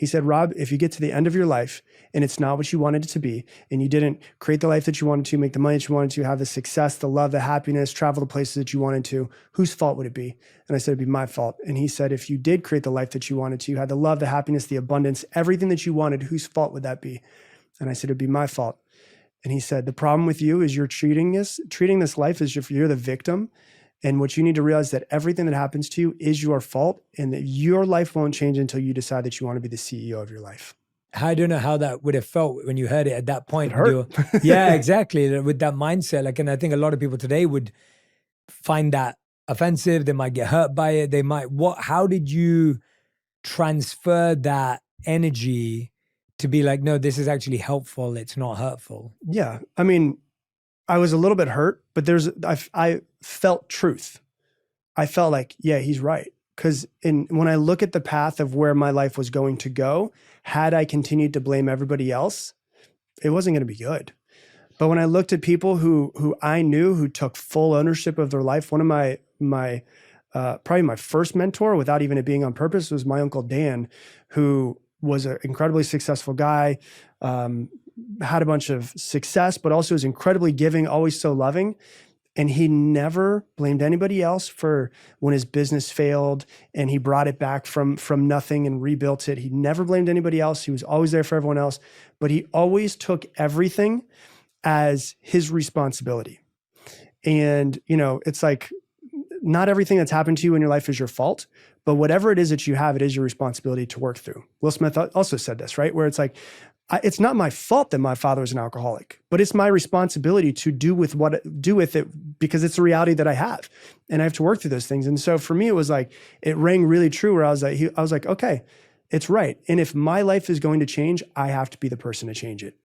He said, Rob, if you get to the end of your life and it's not what you wanted it to be, and you didn't create the life that you wanted to, make the money that you wanted to, have the success, the love, the happiness, travel the places that you wanted to, whose fault would it be? And I said, it'd be my fault. And he said, if you did create the life that you wanted to, had the love, the happiness, the abundance, everything that you wanted, whose fault would that be? And I said, it'd be my fault. And he said, the problem with you is you're treating this life as if you're the victim. And what you need to realize that everything that happens to you is your fault, and that your life won't change until you decide that you want to be the CEO of your life. I don't know how that would have felt when you heard it at that point. It hurt. Yeah, exactly. With that mindset. Like, and I think a lot of people today would find that offensive. They might get hurt by it. How did you transfer that energy to be like, no, this is actually helpful. It's not hurtful. Yeah. I mean, I was a little bit hurt, but I felt truth. I felt like, yeah, he's right. Because when I look at the path of where my life was going to go, had I continued to blame everybody else, it wasn't going to be good. But when I looked at people who I knew who took full ownership of their life, one of my probably my first mentor, without even it being on purpose, was my Uncle Dan, who was an incredibly successful guy, had a bunch of success, but also was incredibly giving, always so loving. And he never blamed anybody else for when his business failed and he brought it back from nothing and rebuilt it. He never blamed anybody else. He was always there for everyone else, but he always took everything as his responsibility. And, it's like, not everything that's happened to you in your life is your fault, but whatever it is that you have, it is your responsibility to work through. Will Smith also said this, right? Where it's like, it's not my fault that my father was an alcoholic, but it's my responsibility to do with it because it's a reality that I have, and I have to work through those things. And so for me, it was like, it rang really true where I was like, okay, it's right. And if my life is going to change, I have to be the person to change it.